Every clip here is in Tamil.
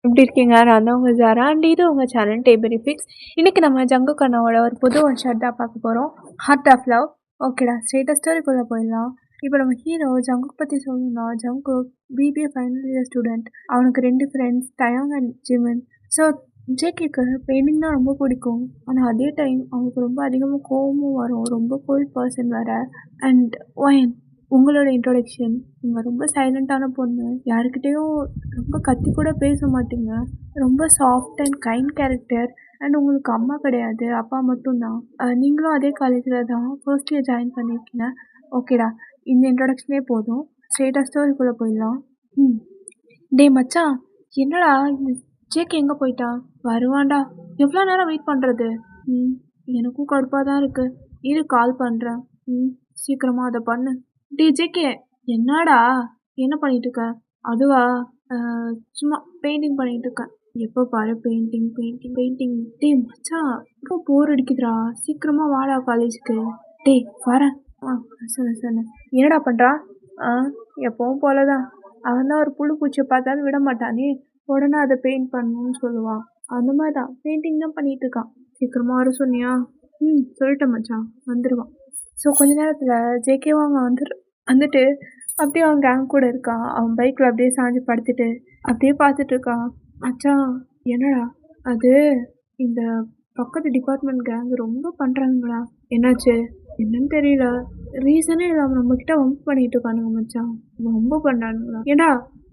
எப்படி இருக்கீங்க? நான் தான் உங்க ஜாரா அண்ட் இது உங்க சேனல் டேபரி ஃபிக்ஸ். இன்னைக்கு நம்ம ஜங்குக் அண்ணாவோட ஒரு புது ஒன் ஷாட் தான் பார்க்க போறோம். Heart of love. ஓகேடா, ஸ்ட்ரெயிட்டா ஸ்டோரிக்குள்ள போயிடலாம். இப்போ நம்ம ஹீரோ ஜங்குக் பத்தி சொல்லணும்னா, Jungkook BBA final year student. அவனுக்கு 2 friends Taeyang and Jimin. So ஜேகேக்கு பெயிண்டிங் தான் ரொம்ப பிடிக்கும். ஆனால் அதே டைம் அவனுக்கு ரொம்ப அதிகமாக கோவமும் வரும். ரொம்ப கோல்ட் பர்சன் வேற. அண்ட் ஒயன் உங்களோட இன்ட்ரோடக்ஷன். நீங்க ரொம்ப சைலண்டான பொண்ணு. யாருக்கிட்டேயும் ரொம்ப கத்தி கூட பேச மாட்டீங்க. ரொம்ப soft and kind character. And உங்களுக்கு அம்மா கிடையாது, அப்பா மட்டும்தான். நீங்களும் அதே காலேஜில் தான் ஃபர்ஸ்ட் இயர் ஜாயின் பண்ணியிருக்கீங்க. ஓகேடா, இந்த இன்ட்ரோடக்ஷனே போதும். ஸ்ட்ரெயிட்டாக ஸ்டோரிக்குள்ளே போயிடலாம். டேய் மச்சான், என்னடா இந்த ஜேக்கு எங்கே போயிட்டான்? வருவான்டா. எவ்வளோ நேரம் வெயிட் பண்ணுறது? எனக்கும் கடுப்பாக தான் இருக்குது. இரு கால் பண்ணுறேன். சீக்கிரமாக அதை பண்ணு. டேய் ஜேகே, என்னடா என்ன பண்ணிட்டு இருக்க? அதுவா, சும்மா பெயிண்டிங் பண்ணிட்டு இருக்கேன். எப்போ பாரு பெயிண்டிங் பெயிண்டிங் பெயிண்டிங். டேய் மச்சான், ரொம்ப போர் அடிக்குதுடா. சீக்கிரமா வாடா காலேஜுக்கு. டேய் வரேன். சொல்லு. என்னடா பண்றா? எப்பவும் போலதான். அவன் தான் ஒரு புழு பூச்சியை பார்த்தாலும் விட மாட்டானே. உடனே அதை பெயிண்ட் பண்ணணும்னு சொல்லுவான். அந்த மாதிரி தான் பெயிண்டிங் தான் பண்ணிட்டு இருக்கான். சீக்கிரமா வர சொன்னியா? சொல்லிட்டேன் மச்சான், வந்துடுவான். ஸோ கொஞ்ச நேரத்தில் ஜேகேவும் அவன் வந்துட்டு அப்படியே அவன் கேங் கூட இருக்கான். அவன் பைக்கில் அப்படியே சாஞ்சு படுத்துட்டு அப்படியே பார்த்துட்டு இருக்கான். மச்சான் என்னடா அது, இந்த பக்கத்து டிபார்ட்மெண்ட் கேங் ரொம்ப பண்ணுறாங்களா? என்னாச்சு? என்னன்னு தெரியல. ரீசனே இல்லாமல் நம்மக்கிட்ட வம்பு பண்ணிட்டு இருக்கானுங்க மச்சான். ரொம்ப பண்ணானுங்களா? ஏடா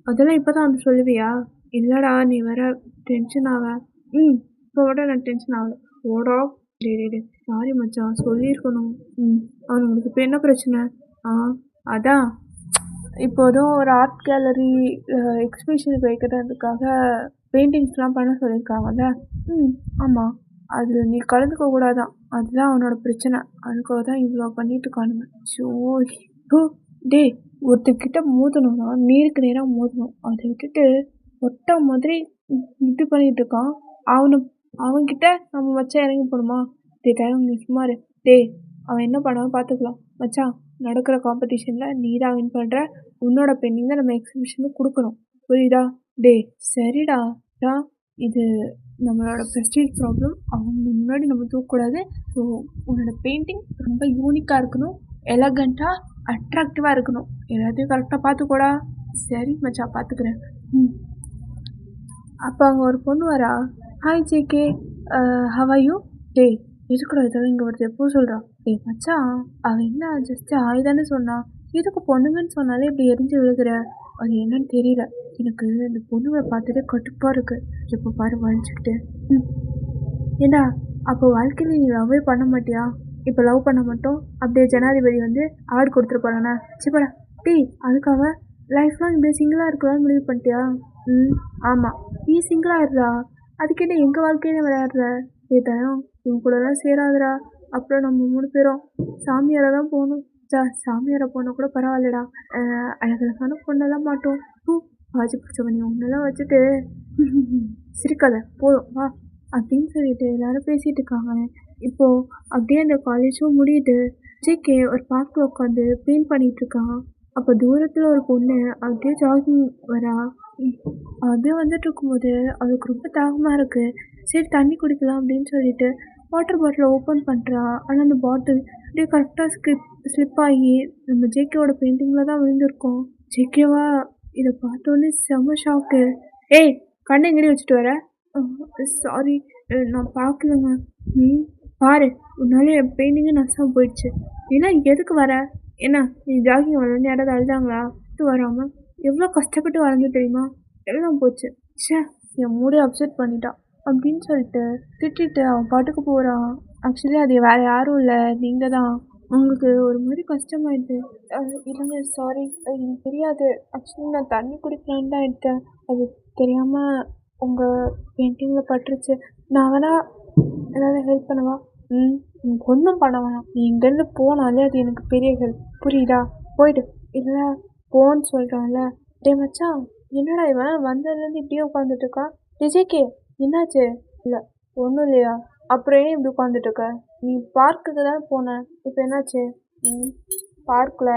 அதெல்லாம் இப்போ தான் வந்து சொல்லுவியா? இல்லைடா, நீ வேற டென்ஷன் ஆவ. இப்போ விட நான் டென்ஷன் ஆகல. ஓடா. டே சாரி மச்சான், சொல்லியிருக்கணும். அவனுங்களுக்கு இப்போ என்ன பிரச்சனை? அதான் இப்போதும் ஒரு ஆர்ட் கேலரி எக்ஸிபிஷனுக்கு வைக்கிறதுக்காக பெயிண்டிங்ஸ்லாம் பண்ண சொல்லியிருக்காங்கல்ல. ஆமாம், அது நீ கலந்துக்க கூடாதான். அதுதான் அவனோட பிரச்சனை. அதுக்காக தான் இவ்வளோ பண்ணிட்டு இருக்கானுங்க. ஸோ டே, ஒருத்தர்கிட்ட மோதணும்னா நேருக்கு நேராக மோதணும். அதை விட்டுட்டு ஒட்ட மாதிரி இது பண்ணிட்டு இருக்கான். அவன்கிட்ட நம்ம வச்சா இறங்கி போகணுமா? டே சுமார். டே, அவன் என்ன பண்ணாலும் பார்த்துக்கலாம் மச்சான். நடக்கிற காம்படிஷனில் நீ தான் வின் பண்ணுற. உன்னோட பெயிண்டிங் தான் நம்ம எக்ஸிபிஷனுக்கு கொடுக்கணும், புரியுதா? டே சரிடா. இது நம்மளோட ப்ரெஸ்டீஜ் ப்ராப்ளம். அவங்க முன்னாடி நம்ம தூக்கக்கூடாது. ஸோ உன்னோட பெயிண்டிங் ரொம்ப யூனிக்காக இருக்கணும், எலகண்ட்டாக அட்ராக்டிவாக இருக்கணும். எல்லாத்தையும் கரெக்டாக பார்த்துக்கூடா. சரி மச்சான், பார்த்துக்கிறேன். அப்போ அங்கே ஒரு பொண்ணு வரா. Hi JK, how are you? டே இருக்கடா, இதெல்லாம் இங்கே வருது எப்போ சொல்கிறா? டேய் மச்சான், அவன் என்ன ஜஸ்ட்டு ஹாய் தானே சொன்னான். எதுக்கு பொண்ணுங்கன்னு சொன்னாலே இப்படி எரிஞ்சு விழுகிற? அது என்னன்னு தெரியல. எனக்கு இந்த பொண்ணுங்களை பார்த்துட்டு கட்டுப்பாக இருக்குது. எப்போ பாரு வலிச்சுக்கிட்டு. ஏண்டா, அப்போ வாழ்க்கையில் நீ லவ்வே பண்ண மாட்டியா? இப்போ லவ் பண்ண மாட்டோம் அப்படியே ஜனாதிபதி வந்து அவார்டு கொடுத்துட்டு போகிறானா? சிப்படா. டேய், அதுக்காக லைஃப்லாம் இப்படியே சிங்கிளாக இருக்கலாம்னு முடிவு பண்ணிட்டியா? ஆமாம், நீ சிங்கிளாக இருடா. அதுக்கிட்ட எங்கள் வாழ்க்கையில விளையாடுற? ஏதாயும் இவங்க கூடலாம் சேராதுடா. அப்புறம் நம்ம 3 பேரும் சாமியாரை தான் போகணும். சாமியாரை போனால் கூட பரவாயில்லடா. அழகழகான பொண்ணெல்லாம் மாட்டோம். வாஜி பிடிச்சவனி ஒன்றெல்லாம் வச்சுட்டு சிரிக்காத, போதும் வா அப்படின்னு சொல்லிட்டு எல்லாரும் பேசிகிட்டு இருக்காங்க. இப்போது அப்படியே அந்த காலேஜும் முடியுது. ஜேகே ஒரு பார்க்கில் உட்காந்து பெயிண்ட் பண்ணிகிட்டு இருக்கான். அப்போ தூரத்தில் ஒரு பொண்ணு அப்படியே ஜாகிங் வரா. அப்படியே வந்துட்டு இருக்கும்போது அவளுக்கு ரொம்ப தாகமாக இருக்குது. சரி தண்ணி குடிக்கலாம் அப்படின்னு சொல்லிட்டு வாட்டர் பாட்டிலை ஓப்பன் பண்ணுறா. ஆனால் அந்த பாட்டில் அப்படியே கரெக்டாக ஸ்லிப் ஆகி நம்ம ஜேகேவோட பெயிண்டிங்கில் தான் விழுந்திருக்கோம். ஜேகேவா இதை பார்த்தோன்னே செம்ம ஷாக்கு. ஏய், கண்ணை எங்கடி வச்சுட்டு வர? சாரி, நான் பார்க்கலங்க. பாரு, உன்னால என் பெயிண்டிங்கு நஷ்டம் போயிடுச்சு. ஏன்னா எதுக்கு வர? என்ன நீ ஜாகிங் வரலன்னு யாராவது அழுதாங்களா? இது வராமல் எவ்வளோ கஷ்டப்பட்டு வளர்ந்து தெரியுமா? எல்லாம் போச்சு. என் மூடே அப்செட் பண்ணிட்டான் அப்படின்னு சொல்லிட்டு திட்டிட்டு அவன் பாட்டுக்கு போகிறான். ஆக்சுவலி அது வேறு யாரும் இல்லை, நீங்கள் தான். உங்களுக்கு ஒரு மாதிரி கஷ்டமாயிடுது. இல்லைங்க, சாரி, எனக்கு தெரியாது. ஆக்சுவலி நான் தண்ணி குடிக்கலான்னு தான் எடுத்தேன். அது தெரியாமல் உங்கள் பெயிண்டிங்கில் பட்டுருச்சு. நான் வேணா ஏதாவது ஹெல்ப் பண்ணவா? எனக்கு ஒன்றும் பண்ண வேணாம். நீ இங்கேருந்து போனாலே அது எனக்கு பெரிய ஹெல்ப், புரியுதா? போயிடு. இல்லை போன்னு சொல்கிறான்ல. டே மச்சான், என்னடா இவன் வந்ததுலேருந்து இப்படியே உட்காந்துட்டு இருக்கான்? ஜேகே, என்னாச்சு? இல்லை ஒன்றும் இல்லையா? அப்புறம் ஏன் இப்படி உட்காந்துட்டு இருக்க? நீ பார்க்குக்கு தான் போனேன், இப்போ என்னாச்சு? பார்க்கில்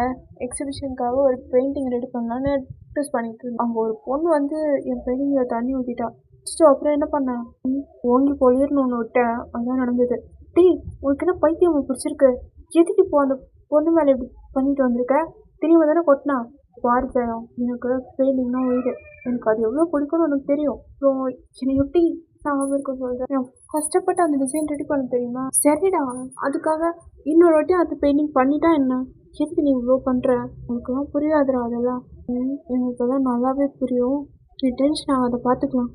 எக்ஸிபிஷனுக்காக ஒரு பெயிண்டிங் ரெடி பண்ணலான்னு ப்ராக்டிஸ் பண்ணிட்டு இருந்தேன். அங்கே ஒரு பொண்ணு வந்து என் பெயிண்டிங்கில் தண்ணி ஊற்றிட்டா. அப்புறம் என்ன பண்ணேன், ஓங்கி பொழியர்னு ஒன்று விட்டேன். அதுதான் நடந்தது. டேய், உனக்கு என்ன பைத்தியம் பிடிச்சிருக்கு? எதுக்கு இப்போ அந்த பொண்ணு மேலே இப்படி பண்ணிட்டு வந்திருக்க? தெரியாம தானே கொட்டினா? பாரு ஜெயம், எனக்கு பெயிண்டிங்னா உயிர். எனக்கு அது எவ்வளோ பிடிக்கும்னு உனக்கு தெரியும். அப்புறம் என்னை எப்படி நான் இருக்க சொல்கிறேன். நான் கஷ்டப்பட்டு அந்த டிசைன் ரெடி பண்ண தெரியுமா? சரிடா, அதுக்காக இன்னொரு வாட்டி அந்த பெயிண்டிங் பண்ணிட்டா என்ன? எதுக்கு நீ இவ்வளோ பண்ணுற? உனக்குலாம் புரியாதுடா அதெல்லாம். எனக்கு அதெல்லாம் நல்லாவே புரியும். நீ டென்ஷன் ஆகாத, பார்த்துக்கலாம்.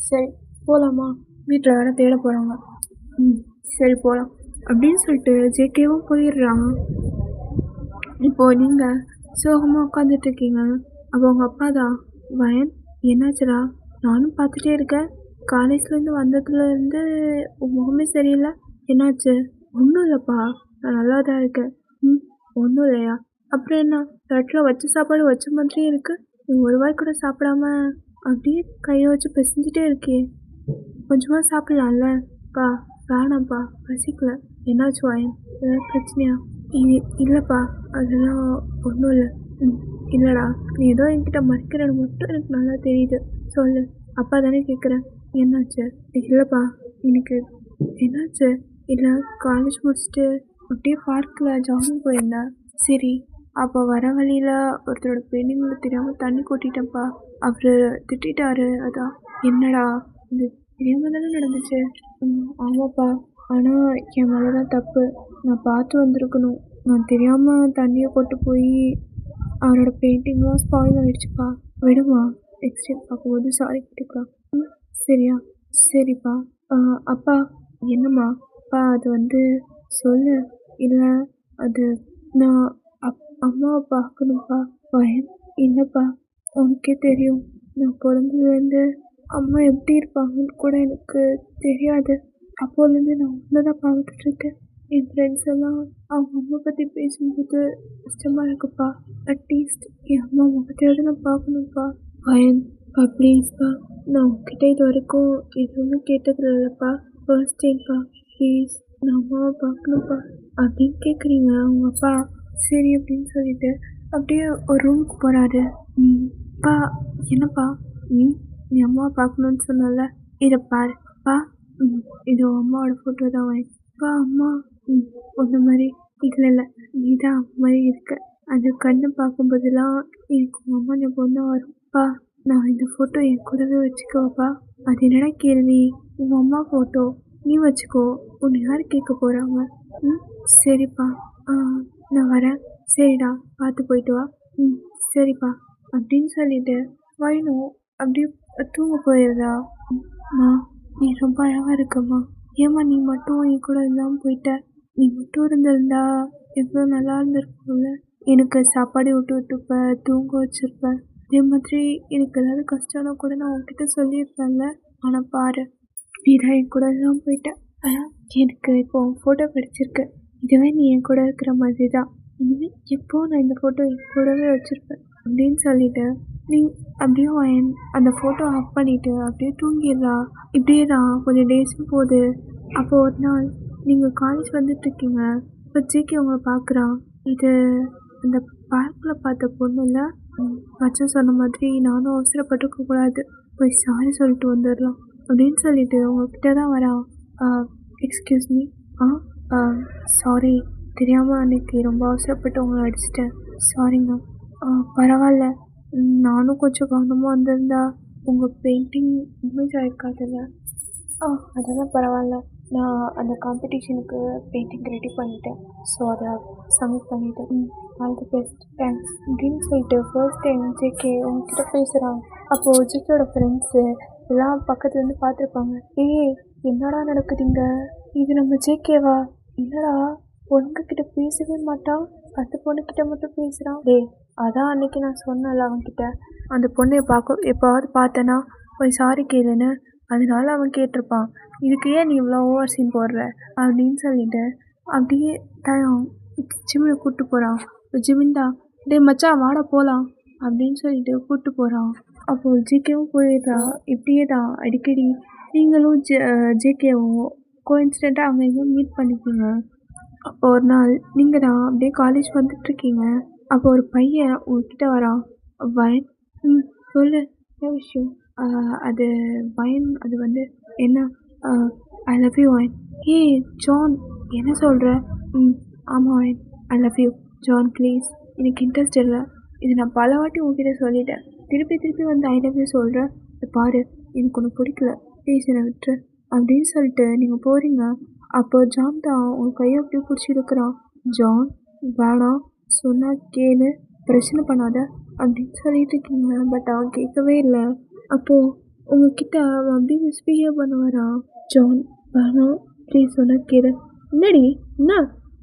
சரி போகலாமா? வீட்டில் வேற தேட போகிறாங்க. சரி போகலாம் அப்படின்னு சொல்லிட்டு ஜேகேவும் போயிடுறான். இப்போது நீங்கள் சோகமாக உட்காந்துட்டு இருக்கீங்க. அப்போ உங்கள் அப்பா தான், வயன் என்னாச்சுடா? நானும் பார்த்துட்டே இருக்கேன். காலேஜ்லேருந்து வந்ததுலேருந்து உன் முகமே சரியில்லை. என்னாச்சு? ஒன்றும் இல்லைப்பா, நான் நல்லா தான் இருக்கேன். ஒன்றும் இல்லையா? அப்புறம் என்ன, தட்டில் வச்ச சாப்பாடு வச்ச மாதிரியே இருக்குது. நீ ஒரு வாய் கூட சாப்பிடாம அப்படியே கையை வச்சு பிசைஞ்சிட்டே இருக்கே. கொஞ்சமாக சாப்பிடலாம்ல? பா வேணாம்ப்பா, பசிக்கல. என்னாச்சு வயன், ஏதாவது பிரச்சனையா? இல்லைப்பா, அதெல்லாம் ஒன்றும் இல்லை. இல்லைடா, நீ ஏதோ என்கிட்ட மறைக்கிறன்னு மட்டும் எனக்கு நல்லா தெரியுது. சொல்லு. அப்பா தானே கேட்குறேன். என்னாச்சு? இல்லைப்பா, எனக்கு என்னாச்சு? இல்லை, காலேஜ் முடிச்சுட்டு அப்படியே பார்க்கில் ஜாகிங் போயிருந்தேன். சரி, அப்போ வர வழியில் ஒருத்தரோட பெயிண்டிங்கில் தெரியாமல் தண்ணி கொட்டிட்டேன்ப்பா. அவர் திட்டாரு. அதான். என்னடா, இது தெரியாமல் தானே நடந்துச்சு? ஆமாப்பா, ஆனால் என் மேலே தான் தப்பு. நான் பார்த்து வந்திருக்கணும். நான் தெரியாமல் தண்ணியை கொண்டு போய் அவரோட பெயிண்டிங்லாம் ஸ்பாயில் ஆகிடுச்சுப்பா. விடுமா, நெக்ஸ்ட் டைம் பார்க்கும்போது சாரி கேட்டுக்கலாம். சரியா? சரிப்பா. அப்பா. என்னம்மா? அப்பா, அது வந்து சொல்லு. இல்லை, அது நான் அம்மாவை பார்க்கணும்ப்பா. வயன். இல்லைப்பா, உனக்கே தெரியும், நான் பிறந்ததுலேருந்து அம்மா எப்படி இருப்பாங்கன்னு கூட எனக்கு தெரியாது. அப்போலேருந்து நான் ஒன்று தான் பார்த்துட்ருக்கேன். என் ஃப்ரெண்ட்ஸ் எல்லாம் அவங்க அம்மா பற்றி பேசும்போது கஷ்டமாக இருக்குப்பா. அட்லீஸ்ட் என் அம்மா முகத்தையாவது நான் பார்க்கணும்ப்பா. வயன்பா, ப்ளீஸ்ப்பா, நான் உங்ககிட்ட இது வரைக்கும் எதுவுமே கேட்டது இல்லைப்பா. ஃபர்ஸ்ட் டைம்ப்பா, ப்ளீஸ், நான் அம்மாவை பார்க்கணும்ப்பா அப்படின்னு கேட்குறீங்க. அவங்க அப்பா சரி அப்படின்னு சொல்லிட்டு அப்படியே ஒரு ரூமுக்கு போகிறாரு. பா, என்னப்பா? நீ அம்மாவை பார்க்கணுன்னு சொன்னல, இதை பாருப்பா. இது அம்மாவோட ஃபோட்டோ தான். வயன்பா, அம்மா ஒன்று மாதிரி இல்லை, நீ தான் அம்மா மாதிரி இருக்க. அது கண்ணை பார்க்கும்போதெல்லாம் எனக்கு உங்கள் அம்மா ஞாபகம் தான் வரும்ப்பா. நான் இந்த ஃபோட்டோ என் கூடவே வச்சுக்கோப்பா. அது என்னடா கேள்வி? உங்கள் அம்மா ஃபோட்டோ நீ வச்சுக்கோ, உன்னை யார் கேட்க போகிறாங்க? சரிப்பா, நான் வரேன். சரிடா, பார்த்து போயிட்டு வா. சரிப்பா அப்படின்னு சொல்லிட்டு வயனும் அப்படியே தூங்க போயிடுறா. அம்மா, நீ ரொம்ப அழகாக இருக்கம்மா. ஏம்மா நீ மட்டும் என் கூட இல்லாமல் போயிட்ட? நீ மட்டும் இருந்திருந்தா எவ்வளோ நல்லா இருந்திருக்கும்ல. எனக்கு சாப்பாடு விட்டுப்ப, தூங்க வச்சுருப்ப. அதே மாதிரி எனக்கு ஏதாவது கஷ்டம்னா கூட நான் உன்கிட்ட சொல்லியிருப்பேன்ல. ஆனால் பாரு, நீ தான் என் கூட எல்லாம் போயிட்ட. ஆனால் எனக்கு இப்போ ஃபோட்டோ கிடச்சிருக்கு. இதுவே நீ என் கூட இருக்கிற மாதிரி தான். இனிமேல் எப்போ நான் இந்த ஃபோட்டோ என் கூடவே வச்சுருப்பேன் அப்படின்னு சொல்லிட்டு நீ அப்படியே அந்த ஃபோட்டோ ஆஃப் பண்ணிவிட்டு அப்படியே தூங்கிடுறா. இப்படியே தான் கொஞ்சம் டேஸும் போகுது. அப்போது ஒரு நாள் நீங்கள் காலேஜ் வந்துட்டுருக்கீங்க. இப்போ ஜேகே உங்களை பார்க்குறான். இது அந்த பார்க்கில் பார்த்த பொண்ணு இல்லை? மச்சம் சொன்ன மாதிரி நானும் அவசரப்பட்டுக்க கூடாது, போய் சாரி சொல்லிட்டு வந்துடலாம் அப்படின்னு சொல்லிட்டு உங்ககிட்ட தான் வரான். Excuse me. சாரி, தெரியாமல் அன்றைக்கி ரொம்ப அவசரப்பட்டு உங்களை அடிச்சிட்டேன். சாரிங்க. பரவாயில்ல, நானும் கொஞ்சம் கவனமாக வந்திருந்தா உங்கள் பெயிண்டிங் இமேஜ் ஆகிருக்காதுல்ல. அதெல்லாம் பரவாயில்ல. நான் அந்த காம்படிஷனுக்கு பெயிண்டிங் ரெடி பண்ணிட்டேன். ஸோ அதை சப்மிட் பண்ணிட்டேன். ஆல் தி பெஸ்ட், தேங்க்ஸ் அப்படின்னு சொல்லிட்டு ஃபர்ஸ்ட் டைம் ஜேகே உங்ககிட்ட பேசுகிறான். அப்போது ஜேகேயோட ஃப்ரெண்ட்ஸு எல்லாம் பக்கத்துலேருந்து பார்த்துருப்பாங்க. என்னடா நடக்குதுங்க? இது நம்ம ஜேகேவா? இல்லைடா, பொண்ணுக்கிட்ட பேசவே மாட்டான், அந்த பொண்ணுக்கிட்ட மட்டும் பேசுகிறான். அதான் அன்றைக்கி நான் சொன்னல அவன்கிட்ட, அந்த பொண்ணை எப்போவாவது பார்த்தேன்னா போய் சாரி கேளுன்னு. அதனால அவன் கேட்டிருப்பான். இதுக்கு ஏன் நீ இவ்வளோ ஓவர் சீன் போடுற அப்படின்னு சொல்லிட்டு அப்படியே ஜிம்மில் கூப்பிட்டு போகிறான். ஜிமின்டா, மச்சான் வாடா போகலாம் அப்படின்னு சொல்லிட்டு கூப்பிட்டு போகிறான். அப்போது ஜேகேவும் போயிடுறான். இப்படியே தான் அடிக்கடி நீங்களும் ஜேகேவும் கோஇன்சிடெண்ட்டாக அங்கே எங்கேயும் மீட் பண்ணிப்பீங்க. அப்போ ஒரு நாள் நீங்கள் தான் அப்படியே காலேஜ் வந்துட்டுருக்கீங்க. அப்போ ஒரு பையன் உங்ககிட்ட வரான். வயன், ம். சொல்லு. என்ன விஷயம்? ஆ அது பயன் அது வந்து என்ன? Ah I love you Ayan. ஏய் ஜான், என்ன சொல்ற? ம். ஆமா Ayan. I love you. John please. எனக்கு இன்ட்ரெஸ்ட் இல்ல. இது நான் பல வாட்டி உன்கிட்ட சொல்லிட்டேன். திருப்பி திருப்பி வந்து ஐ லவ் யூ சொல்ற. இத பாரு, எனக்கு உன்ன பிடிக்கல. ப்ளீஸ் என்ன விட்டுரு. அப்படின்னு சொல்லிட்டு நீங்க போறீங்க. அப்போ ஜான் தான் உன் கைய அப்படியே பிடிச்சி இழுக்குறான். ஜான், வேணாம், சொன்னா கேளு, பிரச்சனை பண்ணாத அப்படின்னு சொல்லிட்டு இருக்கீங்க. பட் அவன் கேட்கவே இல்லை. அப்போ உங்ககிட்ட அவன் அப்படியே மிஸ்பிஹேவ் பண்ண வரான். ஜான், வேணாம், ப்ளீஸ் சொன்னா கேளு. என்னடி என்ன?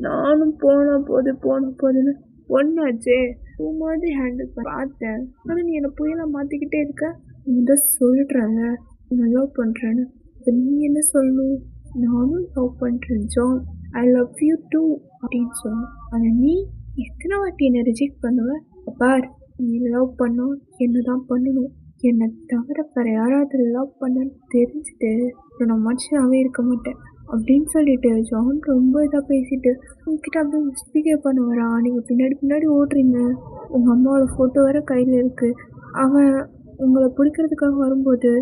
நானும் போன போதுன்னு ஒன்னாச்சே பூ மாதிரி ஹேண்டில் பார்த்தேன். ஆனால் நீ என்னை புயலா மாற்றிக்கிட்டே இருக்க. நீ தான் சொல்கிறேன்ல நான் லவ் பண்ணுறேன்னு. இப்போ நீ என்ன சொல்லணும்? நானும் லவ் பண்ணுறேன் John, I love you too அப்படின்னு சொல்லணும். ஆனால் நீ எத்தனை வாட்டி என்னை ரிஜெக்ட் பண்ணுவ? பார், நீ லவ் பண்ணோம் என்ன தான் பண்ணணும். என்னை தவிர வேறு யாராவது லவ் பண்ணன்னு தெரிஞ்சுட்டு நான் மனுஷனாகவே இருக்க மாட்டேன் அப்படின்னு சொல்லிட்டு ஜான் ரொம்ப இதாக பேசிட்டு உங்ககிட்ட அப்படியே மிஸ்பிஹேவ் பண்ண வரான். நீங்கள் பின்னாடி பின்னாடி ஓடுறீங்க. உங்கள் அம்மாவோட ஃபோட்டோ வேறு கையில் இருக்குது. அவன் உங்களை பிடிக்கிறதுக்காக வரும்போது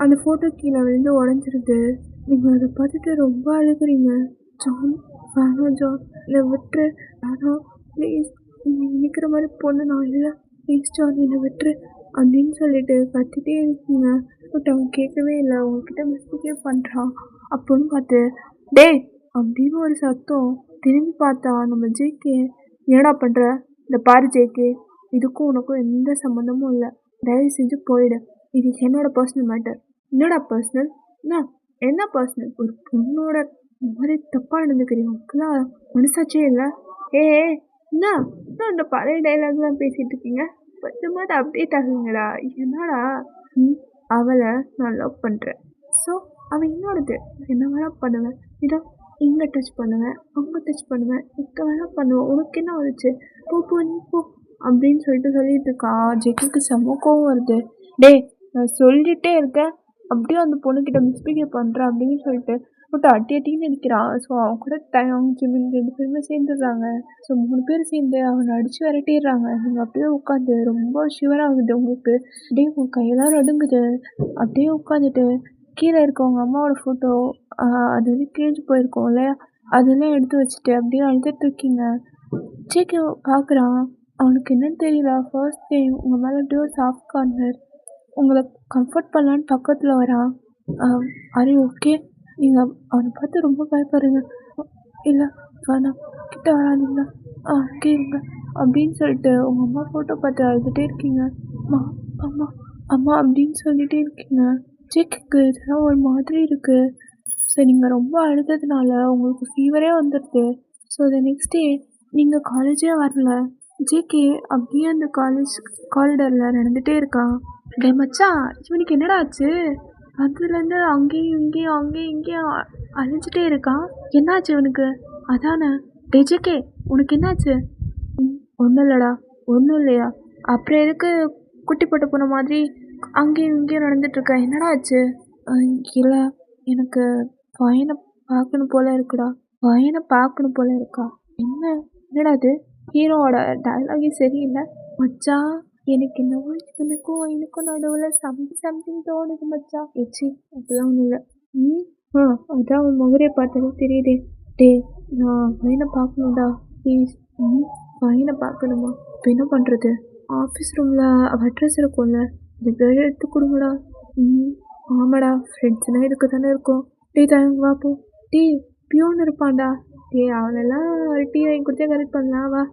அந்த ஃபோட்டோ கீழே விழுந்து உடஞ்சிருது. நீங்கள் அதை பார்த்துட்டு ரொம்ப அழுகுறீங்க. ஜான், வேணாம் ஜான், என்னை விட்டுரு. வேணாம் ப்ளீஸ், நீங்கள் நினைக்கிற மாதிரி பொண்ணு நான் இல்லை. ப்ளீஸ் ஜான், என்னை விட்டுரு அப்படின்னு சொல்லிட்டு கத்திட்டே இருக்கீங்க. பட் அவன் கேட்கவே இல்லை. உங்ககிட்ட மிஸ்பிஹேவ் பண்ணுறான். அப்போன்னு பார்த்து டேய் அப்படின்னு ஒரு சத்தம். திரும்பி பார்த்தா நம்ம ஜேகே. என்னடா பண்ணுற? இந்த பாரு ஜேகே, இதுக்கும் உனக்கும் எந்த சம்மந்தமும் இல்லை. தயவு செஞ்சு போயிடு. இது என்னோட பர்சனல் மேட்டர். என்னடா பர்சனல்? என்ன பர்சனல்? ஒரு பொண்ணோட இந்த மாதிரி தப்பாக நடந்துக்கிறீங்க. உங்களுக்குலாம் மனசாச்சே இல்லை. ஏ என்ன இன்னும் இந்த பழைய டைலாக்லாம் பேசிகிட்டு இருக்கீங்க? கொஞ்சமாவது அப்டேட் ஆகுங்களா? என்னடா? அவளை நான் லவ் பண்ணுறேன். ஸோ அவன் என்னோடது. என்ன வேணால் பண்ணுவேன். இதோ இங்கே டச் பண்ணுவேன், அங்கே டச் பண்ணுவேன், இங்கே வேணால் பண்ணுவேன். உனக்கு என்ன வந்துச்சு? போ நீ போ அப்படின்னு சொல்லிட்டு இருக்கா. ஜெக்குக்கு செம்ம கோவம் வருது. டேய், நான் சொல்லிகிட்டே இருக்கேன், அப்படியே அந்த பொண்ணுக்கிட்ட மிஸ்பிஹேவ் பண்ணுறேன் அப்படின்னு சொல்லிட்டு பட் அட்டின்னு நிற்கிறான். ஸோ அவன் கூட அவங்க ஜிமின் 2 பேருமே சேர்ந்துடுறாங்க. ஸோ 3 பேர் சேர்ந்து அவனை அடித்து விரட்டிடுறாங்க. நீங்கள் அப்படியே உட்காந்து ரொம்ப ஷிவர் ஆகுது உங்களுக்கு. அப்படியே உங்கள் கையெல்லாம் நடுங்குது. அப்படியே உட்காந்துட்டு கீழே இருக்கவங்க அம்மாவோட ஃபோட்டோ அது வந்து கிழிஞ்சு போயிருக்கோம் இல்லையா, அதெல்லாம் எடுத்து வச்சுட்டு அப்படியே அழுதுட்டு இருக்கீங்க. ஜேகே பார்க்குறான். அவனுக்கு என்னன்னு தெரியல. ஃபர்ஸ்ட் டைம் உங்கள் மேலே அப்படியே ஒரு சாஃப்ட் கார்னர். உங்களை கம்ஃபர்ட் பண்ணலான்னு பக்கத்தில் வரான். Are you okay? நீங்கள் அவனை பார்த்து ரொம்ப பயப்படுறீங்க. இல்லை வேணாம், கிட்ட வராதிங்களா, அங்கே இருங்க அப்படின்னு சொல்லிட்டு உங்கள் அம்மா ஃபோட்டோ பார்த்து அழுதுகிட்டே இருக்கீங்க. அம்மா அம்மா அம்மா அப்படின்னு சொல்லிகிட்டே இருக்கீங்க. ஜேக்குக்கு இதெல்லாம் ஒரு மாதிரி இருக்குது. ஸோ நீங்கள் ரொம்ப அழுததுனால உங்களுக்கு ஃபீவரே வந்துடுது. ஸோ த நெக்ஸ்ட் டே நீங்கள் காலேஜே வரல. ஜேகே அப்படியே அந்த காலேஜ் காரிடரில் நடந்துகிட்டே இருக்கான். டே மச்சான், இவனுக்கு என்னடா ஆச்சு? அதுலேருந்து அங்கேயும் இங்கேயும் அலைஞ்சிட்டே இருக்கான். என்னாச்சு இவனுக்கு? அதானே. டே ஜேகே, உனக்கு என்னாச்சு? ஒன்றும் இல்லைடா. ஒன்றும் இல்லையா? அப்புறம் எதுக்கு குட்டி போட்ட போன மாதிரி அங்கேயும் இங்கேயும் நடந்துட்டுருக்க? என்னடா ஆச்சு? இல்லை, எனக்கு பையனை பார்க்கணும் போல இருக்குடா. பையனை பார்க்கணும் போல இருக்கா? என்னடா அது? ஹீரோவோட டயலாகே சரியில்லை. மச்சான், எனக்கு என்னவோ எனக்கும் நடுவில் சம்திங் தோணுது மச்சான். ஏச்சி, அதெல்லாம் ஒன்றும் இல்லை. அதான் உன் முகரையை பார்த்தாலே தெரியுதே. டே, நான் பையனை பார்க்கணும்டா ப்ளீஸ். பையனை பார்க்கணுமா? இப்போ என்ன பண்ணுறது? ஆஃபீஸ் ரூமில் அட்ரஸ் இருக்கும்ல, இந்த பேர் எடுத்து கொடுங்கடா. ஆமாடா, ஃப்ரெண்ட்ஸ்னால் இதுக்கு தானே இருக்கும். டே தாங்க வா போ. டே, பியூன் இருப்பான்டா. டே, அவனெல்லாம் டீ வாங்கி கொடுத்தே கரெக்ட் பண்ணலாம் வா.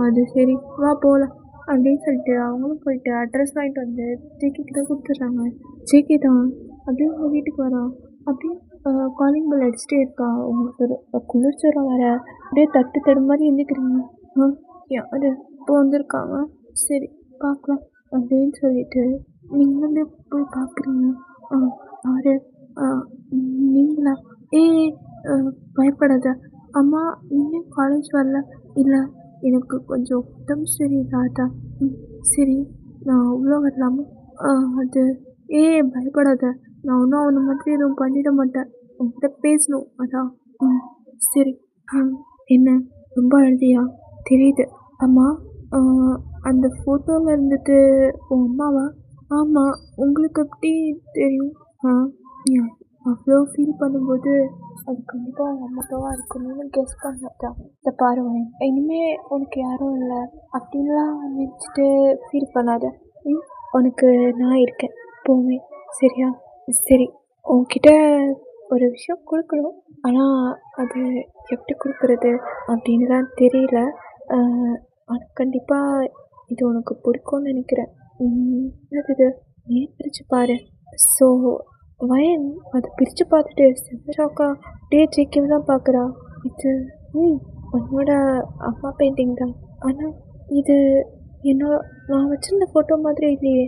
அது சரி, வா போகலாம் அப்படின்னு சொல்லிட்டு அவங்களும் போயிட்டு அட்ரஸ் வாங்கிட்டு வந்து ஜேகே கிட்ட கொடுத்துட்றாங்க. ஜேகே தான் அப்படியே உங்கள் வீட்டுக்கு வரான். அப்படியே காலிங் பெல் அடிச்சுட்டே இருக்கான். உங்களுக்கு ஒரு குளிர்ச்சரம் வர அப்படியே தடு மாதிரி எழுந்திக்கிறீங்க. யார் இப்போ வந்திருக்காங்க? சரி பார்க்கலாம் அப்படின்னு சொல்லிட்டு நீங்கள் வந்து போய் பார்க்குறீங்க. யார்? நீங்களா? பயப்படாத. அம்மா, இன்னும் காலேஜ் வரல? இல்லை, எனக்கு கொஞ்சம் உடம்பு சரியில்லாதா. சரி, நான் உள்ளே வரலாமா? அது பயப்படாத. நான் ஒன்றும் அவனை மாதிரி எதுவும் பண்ணிட மாட்டேன். உங்கள்கிட்ட பேசணும் அதான். சரி. என்ன ரொம்ப அழுதியா தெரியுது? அம்மா, அந்த ஃபோட்டோவில் இருந்துட்டு உன் அம்மாவா? ஆமாம். உங்களுக்கு எப்படி தெரியும்? ஆ நீ அவ்வளோ ஃபீல் பண்ணும்போது அது கண்டிப்பாக உங்கள் அம்மாவாக இருக்கணும்னு கெஸ் பண்ணதான். இதை பாருவேன், இனிமே உனக்கு யாரும் இல்லை அப்படின்லாம் நினச்சிட்டு ஃபீல் பண்ணாத. ம் உனக்கு நான் இருக்கேன் எப்போவுமே. சரியா? சரி, உன்கிட்ட ஒரு விஷயம் கொடுக்கணும். ஆனால் அது எப்படி கொடுக்குறது அப்படின்னு தான் தெரியல. ஆனால் கண்டிப்பாக இது உனக்கு பிடிக்கும்னு நினைக்கிறேன். என்னது இது? ஏன் பிரித்து பாரு. ஸோ வயன் அதை பிரித்து பார்த்துட்டு செம்ம ஷாக்கா அப்படியே ஜேகேவை தான் பார்க்குறா. இது உன்னோட அம்மா பெயிண்டிங் தான். ஆனால் இது என்னோட நான் வச்சுருந்த ஃபோட்டோ மாதிரி இல்லையே.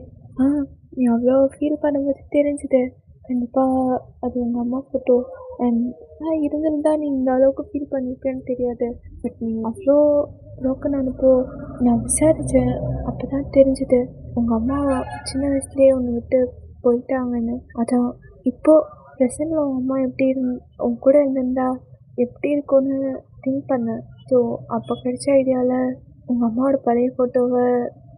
நீ அவ்வளோ ஃபீல் பண்ணும்போது தெரிஞ்சுது. கண்டிப்பாக அது உங்கள் அம்மா ஃபோட்டோ. அண்ட் நான் இருந்திருந்தா நீ இந்த அளவுக்கு ஃபீல் பண்ணியிருப்பேன்னு தெரியாது. பட் நீ அவ்வளோ ப்ரோக்கன் ஆனப்போ நான் விசாரித்தேன். அப்போ தான் தெரிஞ்சுது உங்கள் அம்மா சின்ன வயசுலேயே உன்னை விட்டு போயிட்டாங்கன்னு. அதான் இப்போது ப்ரெசண்டில் உங்கள் அம்மா எப்படி உன் கூட இருந்திருந்தா எப்படி இருக்கும்னு திங்க் பண்ணேன். ஸோ அப்போ கிடைச்ச ஐடியாவில் உங்கள் அம்மாவோட பழைய ஃபோட்டோவை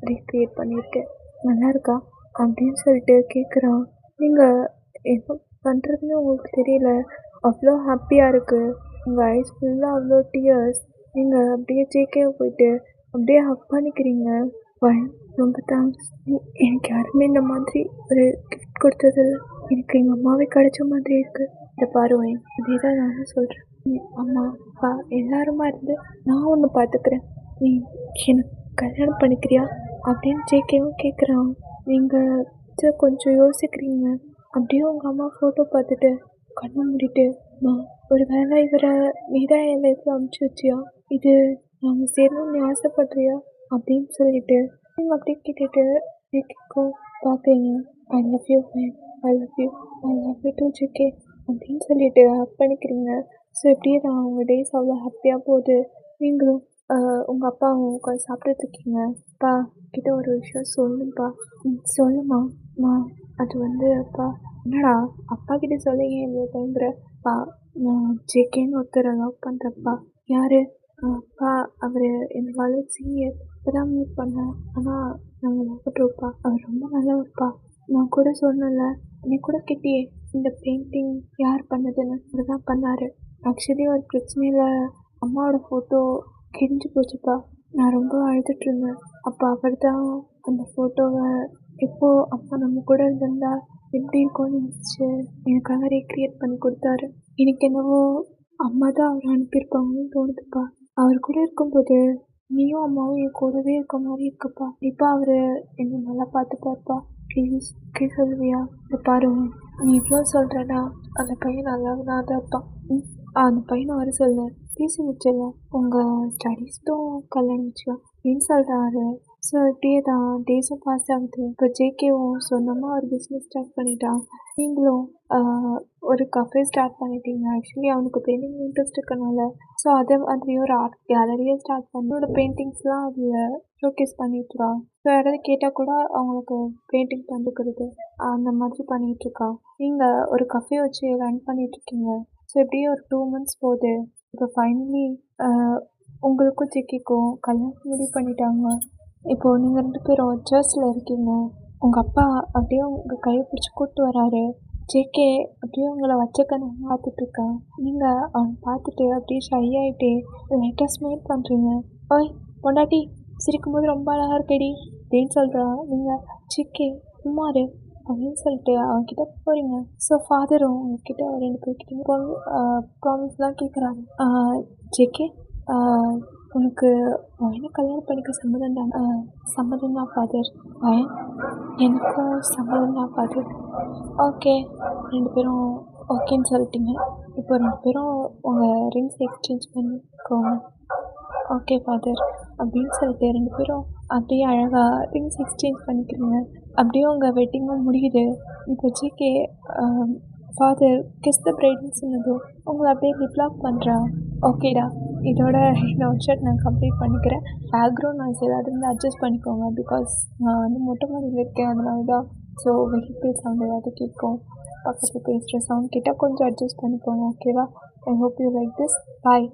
ரீக்ரியேட் பண்ணியிருக்கேன். நல்லா இருக்கா அப்படின்னு சொல்லிட்டு கேட்குறான். நீங்கள் என்ன பண்ணுறதுன்னு உங்களுக்கு தெரியல. அவ்வளோ ஹாப்பியாக இருக்குது. உங்கள் ஐஸ் ஃபுல்லாக அவ்வளோ டியர்ஸ். நீங்கள் அப்படியே ஜேகேவை போயிட்டு அப்படியே ஹக் பண்ணிக்கிறீங்க. வயன் ரொம்ப தேங்க்ஸ். எனக்கு யாருமே இந்த மாதிரி ஒரு கிஃப்ட் கொடுத்ததில்ல. எனக்கு எங்கள் அம்மாவே கிடைச்ச மாதிரி இருக்குது. இதை பாருவேன், இதே தான் நானும் சொல்கிறேன். அம்மா அப்பா எல்லாருமா இருந்து நான் ஒன்று பார்த்துக்கிறேன். நீ எனக்கு கல்யாணம் பண்ணிக்கிறியா அப்படின்னு ஜேகேவும் கேட்குறான். நீங்கள் கொஞ்சம் யோசிக்கிறீங்க. அப்படியே உங்கள் அம்மா ஃபோட்டோ பார்த்துட்டு கண்ணை மூடிட்டு, அம்மா ஒரு வேளை இவரை நீதான் என் லைஃப்பில் அனுப்பிச்சி வச்சியா? இது நாங்கள் சேரணும்னு நீ ஆசைப்படுறியா அப்படின்னு சொல்லிட்டு நீங்கள் அப்படியே கேட்டுட்டு ஜேகேக்கோ பார்க்குறீங்க. I love you ma'am, I love you, I love you too JK அப்படின்னு சொல்லிட்டு ஹக் பண்ணிக்கிறீங்க. ஸோ இப்படியே தான் உங்கள் டேஸ் அவ்வளோ ஹாப்பியாக போகுது. நீங்களும் உங்கள் அப்பாவும் உட்காந்து சாப்பிட்டுட்ருக்கீங்க. அப்பா கிட்ட ஒரு விஷயம் சொல்லணும்ப்பா. சொல்லுமா. அம்மா அது வந்து அப்பா. என்னடா அப்பா கிட்ட சொல்ல ஏன் இவ்வளோ பயந்துறப்பா? நான் ஜேகேன்னு ஒருத்தரை லவ் பண்ணுறப்பா. யார்? அப்பா அவர் என்னோட சீனியர். இப்போ தான் மீட் பண்ணேன். ஆனால் நாங்கள் லவ் பண்ணுறோம்ப்பா. அவர் ரொம்ப நல்லவர்ப்பா. நான் கூட சொன்னேன்ல, நீ கூட கேட்டியே இந்த பெயிண்டிங் யார் பண்ணதுன்னு. அவர் தான் பண்ணார். ஆக்சுவலி ஒரு பிரச்சனையில் அம்மாவோட ஃபோட்டோ கிழிஞ்சு போச்சுப்பா. நான் ரொம்ப அழுதுட்ருந்தேன். அப்போ அவர் தான் அந்த ஃபோட்டோவை இப்போது அப்பா நம்ம கூட இருந்திருந்தா எப்படி இருக்கும்னு யோசிச்சு எனக்காக ரீக்ரியேட் பண்ணி கொடுத்தாரு. எனக்கு என்னவோ அம்மா தான் அவரை அனுப்பியிருப்பாங்கன்னு தோணுதுப்பா. அவர் கூட இருக்கும்போது நீயும் அம்மாவும் என் கூடவே இருக்க மாதிரி இருக்குப்பா. இப்போ அவர் என்னை நல்லா பார்த்துப்பாருப்பா. ப்ளீஸ் சொல்லுவியா? இதை பாருங்க, நீ இவ்வளோ சொல்கிறேன்னா அந்த பையன் நல்லவனாக தான் இருப்பான். அந்த பையனை வர சொல்ல பேசி முடிச்சிடலாம். உங்கள் ஸ்டடீஸ்க்கும் கல்யாணம் வச்சுக்கலாம் அப்படின்னு சொல்கிறாரு. ஸோ இப்படியே தான் டேஸும் பாஸ் ஆகுது. இப்போ ஜேகேவும் சொந்தமாக ஒரு பிஸ்னஸ் ஸ்டார்ட் பண்ணிட்டான். நீங்களும் ஒரு கஃபே ஸ்டார்ட் பண்ணிட்டீங்க. ஆக்சுவலி அவனுக்கு பெயிண்டிங் இன்ட்ரெஸ்ட் இருக்கனால ஸோ அதே மாதிரி ஒரு ஆர்ட் கேலரியை ஸ்டார்ட் பண்ணி அவனோட பெயிண்டிங்ஸ்லாம் அதில் ஷோகேஸ் பண்ணிட்டுருக்கான். ஸோ யாராவது கேட்டால் கூட அவங்களுக்கு பெயிண்டிங் பண்ணிக்கிறது அந்த மாதிரி பண்ணிகிட்ருக்கா. நீங்கள் ஒரு கஃபே வச்சு ரன் பண்ணிகிட்ருக்கீங்க. ஸோ இப்படியே ஒரு 2 months போகுது. இப்போ ஃபைனலி உங்களுக்கும் ஜேகேக்கும் கல்யாணம் முடிவு பண்ணிட்டாங்க. இப்போது நீங்கள் 2 பேரும் சர்ச்சில் இருக்கீங்க. உங்கள் அப்பா அப்படியே உங்கள் கையை பிடிச்சி கூப்பிட்டு வராரு. ஜேகே அப்படியே உங்களை வச்ச கண்ணை பார்த்துட்ருக்கான். நீங்கள் அவனை பார்த்துட்டு அப்படியே ஷை ஆகிட்டே லைட்டாக ஸ்மைல் பண்ணுறீங்க. ஓய் பொண்டாட்டி, சிரிக்கும்போது ரொம்ப அழகாக இருக்கடி அப்படின்னு சொல்கிறான். நீங்கள் ஜேகே சும்மாரு அப்படின்னு சொல்லிட்டு அவன்கிட்ட போகிறீங்க. ஸோ ஃபாதரும் உங்ககிட்ட 2 பேர்கிட்ட ப்ராமிஸ்லாம் கேட்குறாரு. ஜேகே உனக்கு வயனை கல்யாணம் பண்ணிக்க சம்மதம் தான். சம்மதம் தான் ஃபாதர். வயன் எனக்கும் சம்மதம் தான் ஃபாதர். ஓகே, 2 பேரும் ஓகேன்னு சொல்லிட்டீங்க. இப்போ 2 பேரும் உங்கள் ரிங்ஸ் எக்ஸ்சேஞ்ச் பண்ணிக்கோங்க. ஓகே ஃபாதர் அப்படின்னு சொல்லிட்டு 2 பேரும் அப்படியே அழகாக ரிங்ஸ் எக்ஸ்சேஞ்ச் பண்ணிக்கிறீங்க. அப்படியே உங்கள் வெட்டிங்கும் முடியுது. இப்போ ஜேகே ஃபாதர் கிஸ் த பிரைட்னு சொன்னதும் உங்களை அப்படியே லிப்லாக் பண்ணுறா. ஓகேடா, இதோட இந்த ஒன் ஷாட் நான் கம்ப்ளீட் பண்ணிக்கிறேன். பேக்ரவுண்ட் நாய்ஸ் ஏதாவது இருந்து அட்ஜஸ்ட் பண்ணிக்கோங்க. பிகாஸ் நான் வந்து மொட்டை மாடியில் இருக்கேன், அதனால தான். ஸோ வெஹிக்கிள் சவுண்ட் ஏதாவது கேட்கும், பக்கத்தில் பேசுகிற சவுண்ட் கேட்டால் கொஞ்சம் அட்ஜஸ்ட் பண்ணிக்கோங்க. ஓகேவா? I hope you like this. Bye.